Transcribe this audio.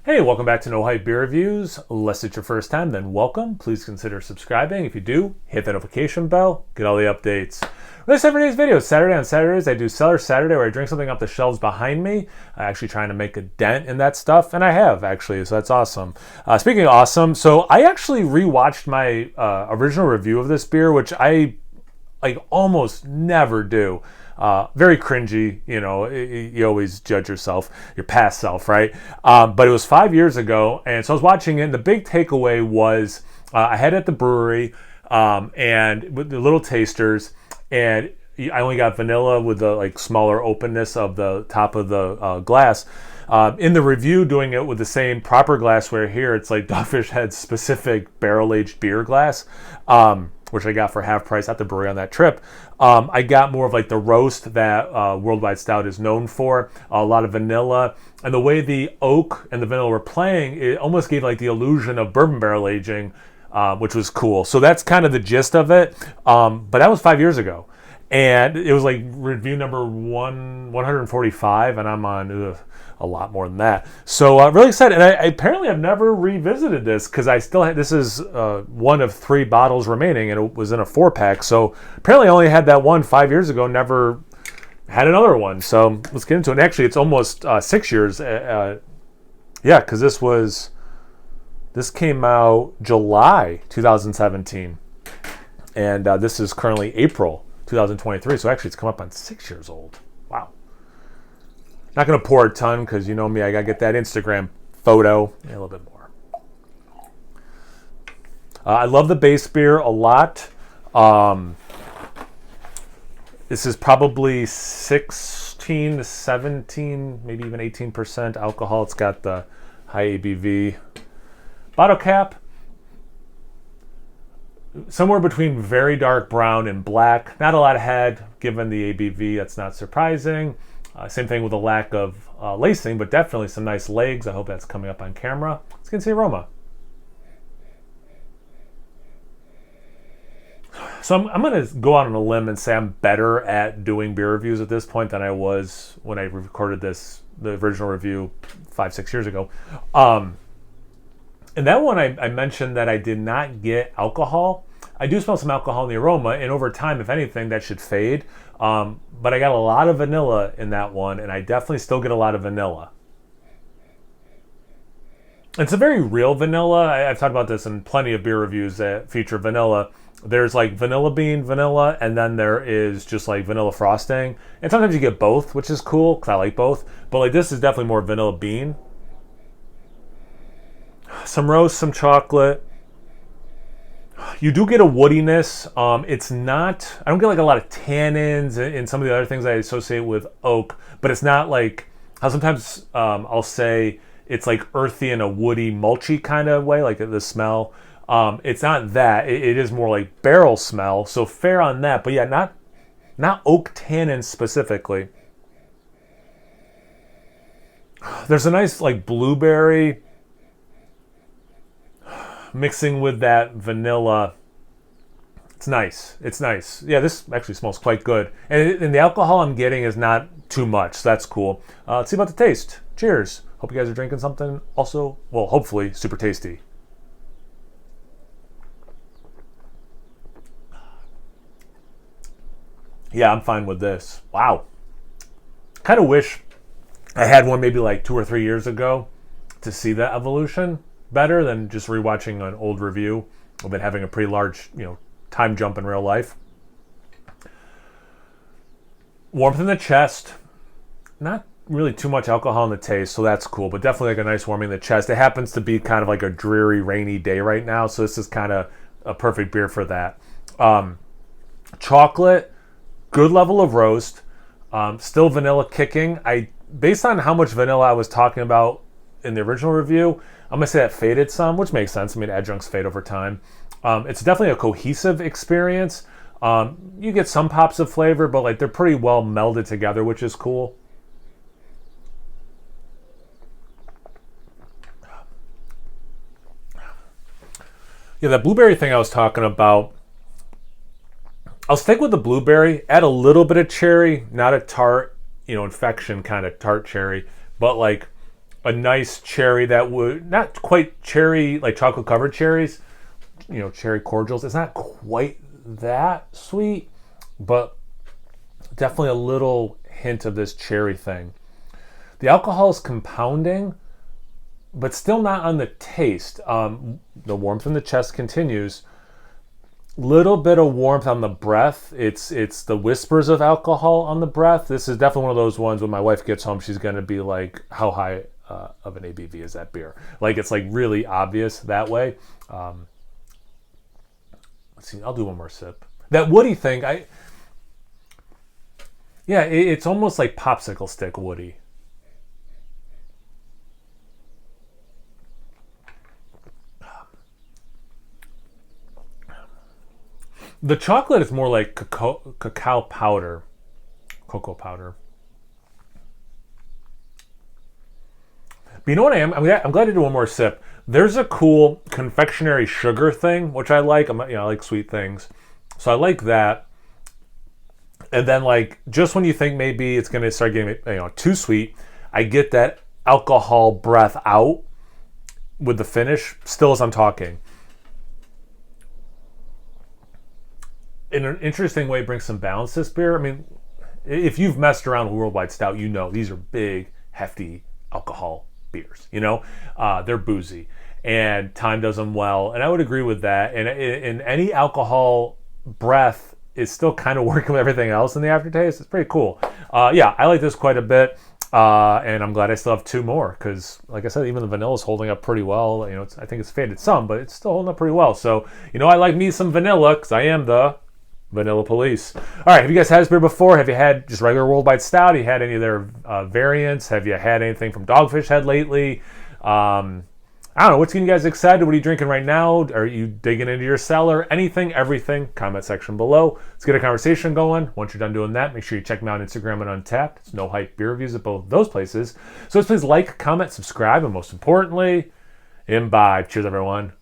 Hey, welcome back to No Hype Beer Reviews. Unless it's your first time, then welcome. Please consider subscribing. If you do, hit that notification bell, get all the updates. Release every day's videos. Saturday on Saturdays, I do Cellar Saturday where I drink something off the shelves behind me. I'm actually trying to make a dent in that stuff, and I have actually, so that's awesome. Speaking of awesome, so I actually rewatched my original review of this beer, which I almost never do. Very cringy, you always judge yourself, your past self, right? But it was 5 years ago, and so I was watching it, and the big takeaway was I had it at the brewery, and with the little tasters, and I only got vanilla with the smaller openness of the top of the glass. In the review, doing it with the same proper glassware here, it's like Dogfish had specific barrel-aged beer glass, which I got for half price at the brewery on that trip. I got more of the roast that Worldwide Stout is known for, a lot of vanilla. And the way the oak and the vanilla were playing, it almost gave the illusion of bourbon barrel aging, which was cool. So that's kind of the gist of it. But that was 5 years ago. And it was review number 145, and I'm on a lot more than that. So really excited. And I apparently I've never revisited this because I still had, this is one of 3 bottles remaining, and it was in a 4-pack. So apparently I only had that one 5 years ago, never had another one. So let's get into it. And actually, it's almost 6 years. Yeah, because this came out July 2017, and this is currently April 2023, so actually it's come up on 6 years old. Wow. Not going to pour a ton because you know me, I got to get that Instagram photo. Yeah, a little bit more. I love the base beer a lot. This is probably 16 to 17, maybe even 18% alcohol. It's got the high ABV. Bottle cap, somewhere between very dark brown and black. Not a lot of head, given the ABV. That's not surprising. Same thing with a lack of lacing, but definitely some nice legs. I hope that's coming up on camera. Let's get into the aroma. So I'm going to go out on a limb and say I'm better at doing beer reviews at this point than I was when I recorded the original review 5-6 years ago. And that one, I mentioned that I did not get alcohol. I do smell some alcohol in the aroma, and over time, if anything, that should fade. But I got a lot of vanilla in that one, and I definitely still get a lot of vanilla. It's a very real vanilla. I've talked about this in plenty of beer reviews that feature vanilla. There's vanilla bean vanilla, and then there is just vanilla frosting. And sometimes you get both, which is cool, because I like both. But this is definitely more vanilla bean. Some roast, some chocolate. You do get a woodiness. It's not, I don't get a lot of tannins and some of the other things I associate with oak, but it's not how sometimes I'll say it's earthy in a woody, mulchy kind of way, the smell. It's not that. It is more barrel smell, so fair on that. But yeah, not oak tannin specifically. There's a nice blueberry mixing with that vanilla. It's nice. It's nice. Yeah, this actually smells quite good. And the alcohol I'm getting is not too much, so that's cool. Let's see about the taste. Cheers. Hope you guys are drinking something also, well, hopefully super tasty. Yeah, I'm fine with this. Wow. Kind of wish I had one maybe 2 or 3 years ago to see that evolution better than just rewatching an old review of it having a pretty large, time jump in real life. Warmth in the chest. Not really too much alcohol in the taste, so that's cool, but definitely a nice warming in the chest. It happens to be kind of a dreary, rainy day right now, so this is kind of a perfect beer for that. Chocolate, good level of roast. Still vanilla kicking. Based on how much vanilla I was talking about in the original review, I'm going to say that faded some, which makes sense. I mean, adjuncts fade over time. It's definitely a cohesive experience. You get some pops of flavor, but they're pretty well melded together, which is cool. Yeah, that blueberry thing I was talking about, I'll stick with the blueberry, add a little bit of cherry, not a tart, infection kind of tart cherry, but a nice cherry that would, not quite cherry, like chocolate covered cherries, you know, cherry cordials. It's not quite that sweet, but definitely a little hint of this cherry thing. The alcohol is compounding, but still not on the taste. The warmth in the chest continues. Little bit of warmth on the breath. It's the whispers of alcohol on the breath. This is definitely one of those ones when my wife gets home, she's going to be like, how high of an ABV is that beer? Like, it's like really obvious that way. Let's see, I'll do one more sip. That woody thing, it's almost like popsicle stick woody. The chocolate is more like cacao powder, cocoa powder. But you know what I am? I'm glad to do one more sip. There's a cool confectionery sugar thing, which I like. I like sweet things, so I like that. And then, like, just when you think maybe it's going to start getting too sweet, I get that alcohol breath out with the finish. Still, as I'm talking. In an interesting way, brings some balance to this beer. I mean, if you've messed around with Worldwide Stout, you know these are big, hefty alcohol beers. They're boozy, and time does them well. And I would agree with that. And in any alcohol breath is still kind of working with everything else in the aftertaste. It's pretty cool. I like this quite a bit. And I'm glad I still have two more because, like I said, even the vanilla is holding up pretty well. I think it's faded some, but it's still holding up pretty well. So, I like me some vanilla because I am the Vanilla Police. All right, have you guys had this beer before? Have you had just regular Worldwide Stout? Have you had any of their variants? Have you had anything from Dogfish Head lately? I don't know. What's getting you guys excited? What are you drinking right now? Are you digging into your cellar? Anything, everything, comment section below. Let's get a conversation going. Once you're done doing that, make sure you check me out on Instagram and Untapped. It's No Hype Beer Reviews at both those places. So please like, comment, subscribe, and most importantly, imbibe. Cheers, everyone.